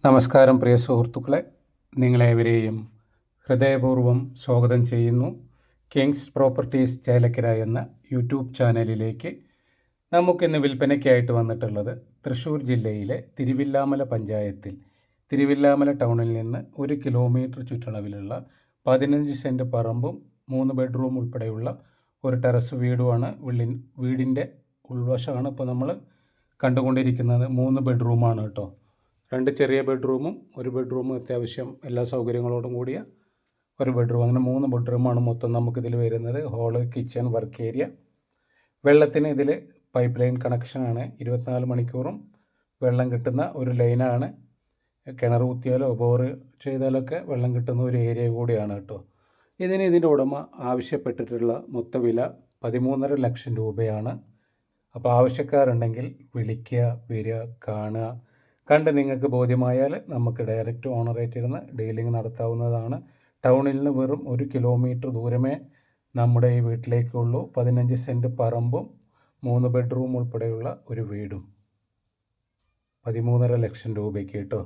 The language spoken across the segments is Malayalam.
നമസ്കാരം പ്രിയ സുഹൃത്തുക്കളെ, നിങ്ങളേവരെയും ഹൃദയപൂർവ്വം സ്വാഗതം ചെയ്യുന്നു. കിങ്സ് പ്രോപ്പർട്ടീസ് ചേലക്കര എന്ന യൂട്യൂബ് ചാനലിലേക്ക്. നമുക്കിന്ന് വിൽപ്പനയ്ക്കായിട്ട് വന്നിട്ടുള്ളത് തൃശ്ശൂർ ജില്ലയിലെ തിരുവില്ലാമല പഞ്ചായത്തിൽ തിരുവില്ലാമല ടൗണിൽ നിന്ന് 1 കിലോമീറ്റർ ചുറ്റളവിലുള്ള 15 സെൻറ്റ് പറമ്പും 3 ബെഡ്റൂം ഉൾപ്പെടെയുള്ള ഒരു ടെറസ് വീടുമാണ്. വീടിൻ്റെ ഉൾവശമാണ് ഇപ്പോൾ നമ്മൾ കണ്ടുകൊണ്ടിരിക്കുന്നത്. 3 ബെഡ്റൂമാണ് കേട്ടോ. 2 ചെറിയ ബെഡ്റൂമും 1 ബെഡ്റൂമും അത്യാവശ്യം എല്ലാ സൗകര്യങ്ങളോടും കൂടിയ ഒരു ബെഡ്റൂം. അങ്ങനെ 3 ബെഡ്റൂമാണ് മൊത്തം നമുക്കിതിൽ വരുന്നത്. Hall, kitchen, work area. വെള്ളത്തിന് ഇതിൽ പൈപ്പ് ലൈൻ കണക്ഷനാണ്. 24 മണിക്കൂറും വെള്ളം കിട്ടുന്ന ഒരു ലൈനാണ്. കിണർ കുത്തിയാലോ ബോർ ചെയ്താലൊക്കെ വെള്ളം കിട്ടുന്ന ഒരു ഏരിയ കൂടിയാണ് കേട്ടോ. ഇതിൻ്റെ ഉടമ ആവശ്യപ്പെട്ടിട്ടുള്ള മൊത്ത വില 13.5 ലക്ഷം രൂപയാണ്. അപ്പോൾ ആവശ്യക്കാരുണ്ടെങ്കിൽ വിളിക്കുക, വരിക, കാണുക. കണ്ട് നിങ്ങൾക്ക് ബോധ്യമായാൽ നമുക്ക് ഡയറക്റ്റ് ഓണറേറ്റിരുന്ന് ഡീലിംഗ് നടത്താവുന്നതാണ്. ടൗണിൽ നിന്ന് വെറും 1 കിലോമീറ്റർ ദൂരമേ നമ്മുടെ ഈ വീട്ടിലേക്കുള്ളൂ. 15 സെൻറ്റ് പറമ്പും 3 ബെഡ്റൂം ഉൾപ്പെടെയുള്ള ഒരു വീടും 13.5 ലക്ഷം രൂപയ്ക്ക് കേട്ടോ.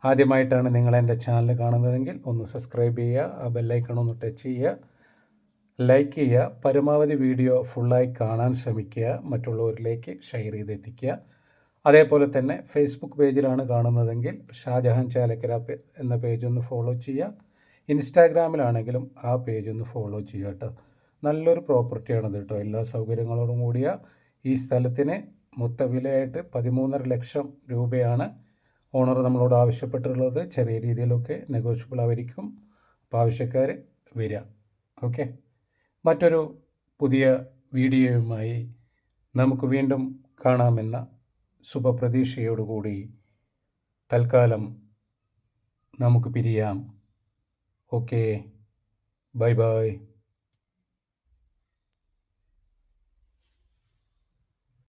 ആദ്യമായിട്ടാണ് നിങ്ങൾ എൻ്റെ ചാനൽ കാണുന്നതെങ്കിൽ ഒന്ന് സബ്സ്ക്രൈബ് ചെയ്യുക, ആ ബെല്ലൈക്കൺ ഒന്ന് ടച്ച് ചെയ്യുക, ലൈക്ക് ചെയ്യുക. പരമാവധി വീഡിയോ ഫുള്ളായി കാണാൻ ശ്രമിക്കുക, മറ്റുള്ളവരിലേക്ക് ഷെയർ ചെയ്തെത്തിക്കുക. അതേപോലെ തന്നെ ഫേസ്ബുക്ക് പേജിലാണ് കാണുന്നതെങ്കിൽ ഷാജഹാൻ ചേലക്കര എന്ന പേജ് ഒന്ന് ഫോളോ ചെയ്യുക. ഇൻസ്റ്റാഗ്രാമിലാണെങ്കിലും ആ പേജ് ഒന്ന് ഫോളോ ചെയ്യുക കേട്ടോ. നല്ലൊരു പ്രോപ്പർട്ടിയാണത് കേട്ടോ. എല്ലാ സൗകര്യങ്ങളോടും കൂടിയ ഈ സ്ഥലത്തിന് മൊത്ത വിലയായിട്ട് 13.5 ലക്ഷം രൂപയാണ് ഓണർ നമ്മളോട് ആവശ്യപ്പെട്ടിട്ടുള്ളത്. ചെറിയ രീതിയിലൊക്കെ നെഗോഷ്യബിൾ ആയിരിക്കും. അപ്പോൾ ആവശ്യക്കാർ വരിക. ഓക്കെ, മറ്റൊരു പുതിയ വീഡിയോയുമായി നമുക്ക് വീണ്ടും കാണാമെന്ന ശുഭപ്രതീക്ഷയോടുകൂടി തൽക്കാലം നമുക്ക് പിരിയാം. Okay, bye bye.